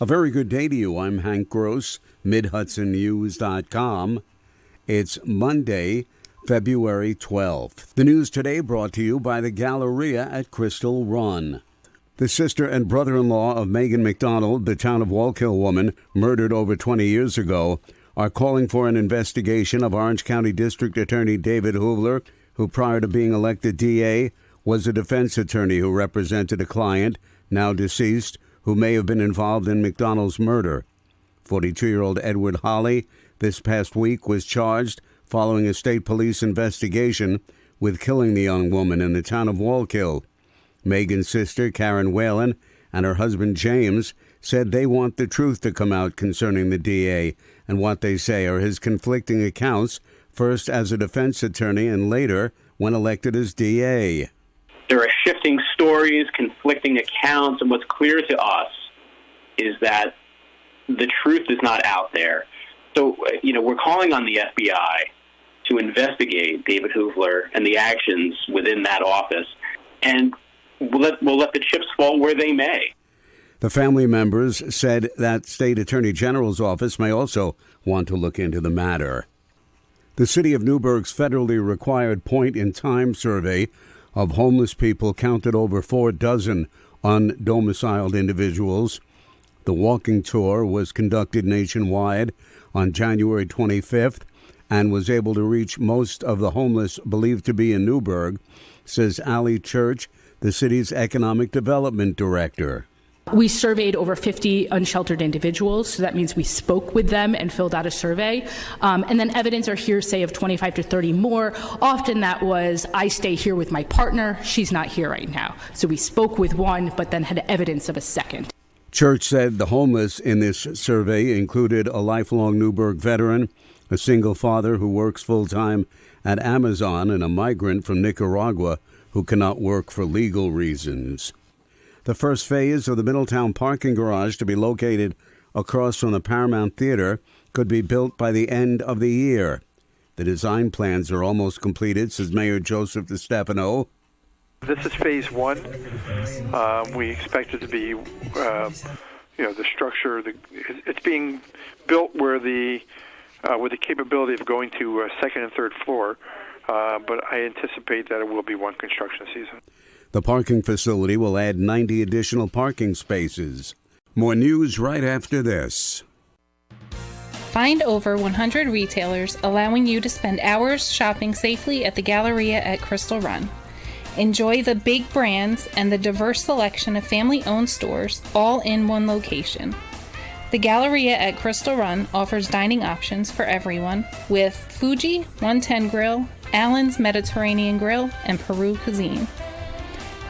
A very good day to you. I'm Hank Gross, MidHudsonNews.com. It's Monday, February 12th. The news today brought to you by the Galleria at Crystal Run. The sister and brother-in-law of Megan McDonald, the town of Wallkill woman murdered over 20 years ago, are calling for an investigation of Orange County District Attorney David Hoovler, who prior to being elected DA was a defense attorney who represented a client, now deceased, who may have been involved in McDonald's murder. 42-year-old Edward Holly this past week was charged following a state police investigation with killing the young woman in the town of Wallkill. Megan's sister, Karen Whalen, and her husband, James, said they want the truth to come out concerning the DA and what they say are his conflicting accounts, first as a defense attorney and later when elected as DA. There are shifting stories, conflicting accounts, and what's clear to us is that the truth is not out there. So, we're calling on the FBI to investigate David Hoovler and the actions within that office, and we'll let the chips fall where they may. The family members said that State Attorney General's office may also want to look into the matter. The city of Newburgh's federally required point-in-time survey of homeless people counted over 4 dozen undomiciled individuals. The walking tour was conducted nationwide on January 25th and was able to reach most of the homeless believed to be in Newburgh, says Allie Church, the city's economic development director. We surveyed over 50 unsheltered individuals, so that means we spoke with them and filled out a survey. And then evidence or hearsay of 25 to 30 more. Often that was, I stay here with my partner, she's not here right now. So we spoke with one, but then had evidence of a second. Church said the homeless in this survey included a lifelong Newburgh veteran, a single father who works full-time at Amazon, and a migrant from Nicaragua who cannot work for legal reasons. The first phase of the Middletown parking garage, to be located across from the Paramount Theater, could be built by the end of the year. The design plans are almost completed, says Mayor Joseph DeStefano. This is phase one. We expect it to be, the structure. It's being built where with the capability of going to second and third floor, but I anticipate that it will be one construction season. The parking facility will add 90 additional parking spaces. More news right after this. Find over 100 retailers allowing you to spend hours shopping safely at the Galleria at Crystal Run. Enjoy the big brands and the diverse selection of family-owned stores all in one location. The Galleria at Crystal Run offers dining options for everyone with Fuji 110 Grill, Allen's Mediterranean Grill, and Peru Cuisine.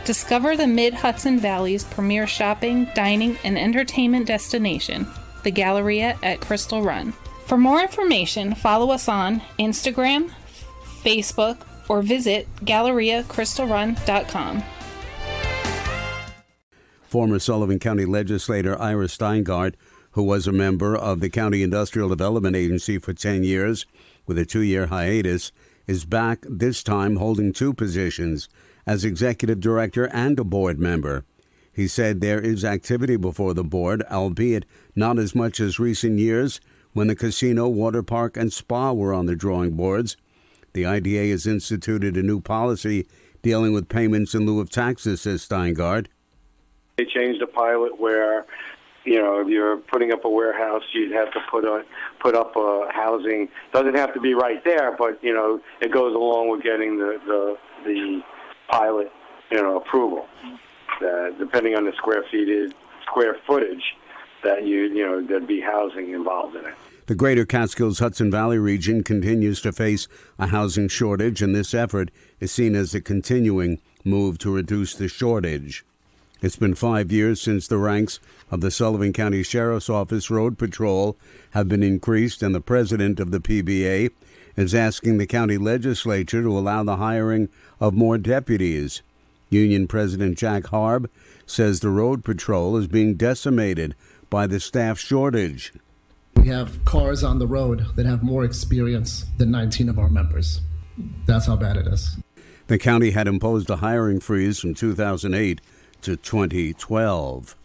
Discover the Mid-Hudson Valley's premier shopping, dining, and entertainment destination, the Galleria at Crystal Run. For more information, follow us on Instagram, Facebook, or visit GalleriaCrystalRun.com. Former Sullivan County legislator Ira Steingart, who was a member of the County Industrial Development Agency for 10 years with a 2-year hiatus, is back this time holding 2 positions as executive director and a board member. He said there is activity before the board, albeit not as much as recent years when the casino, water park, and spa were on the drawing boards. The IDA has instituted a new policy dealing with payments in lieu of taxes, says Steingart. They changed the pilot where, if you're putting up a warehouse, you'd have to put up a housing. Doesn't have to be right there, but, it goes along with getting the pilot, approval. Depending on the square footage that there'd be housing involved in it. The Greater Catskills Hudson Valley region continues to face a housing shortage, and this effort is seen as a continuing move to reduce the shortage. It's been 5 years since the ranks of the Sullivan County Sheriff's Office Road Patrol have been increased, and the president of the PBA is asking the county legislature to allow the hiring of more deputies. Union President Jack Harb says the road patrol is being decimated by the staff shortage. We have cars on the road that have more experience than 19 of our members. That's how bad it is. The county had imposed a hiring freeze from 2008 to 2012.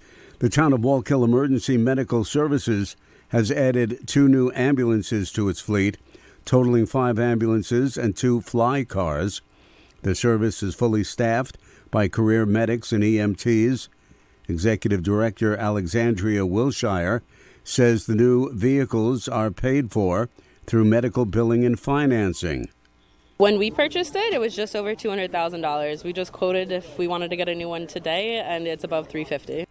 The town of Wallkill Emergency Medical Services has added 2 new ambulances to its fleet, totaling 5 ambulances and 2 fly cars. The service is fully staffed by career medics and EMTs. Executive Director Alexandria Wilshire says the new vehicles are paid for through medical billing and financing. When we purchased it, it was just over $200,000. We just quoted if we wanted to get a new one today, and it's above $350,000.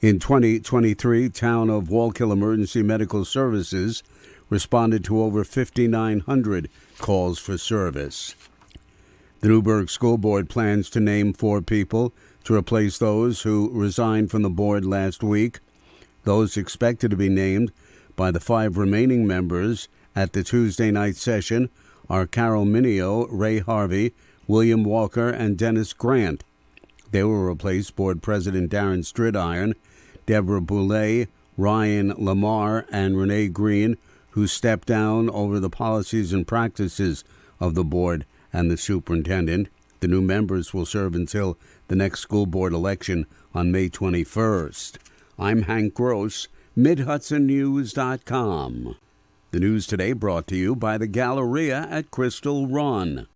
In 2023, town of Wallkill Emergency Medical Services responded to over 5,900 calls for service. The Newburgh School Board plans to name 4 people to replace those who resigned from the board last week. Those expected to be named by the 5 remaining members at the Tuesday night session are Carol Minio, Ray Harvey, William Walker, and Dennis Grant. They will replace Board President Darren Stridiron, Deborah Boulay, Ryan Lamar, and Renee Green, who stepped down over the policies and practices of the board and the superintendent. The new members will serve until the next school board election on May 21st. I'm Hank Gross, MidHudsonNews.com. The news today brought to you by the Galleria at Crystal Run.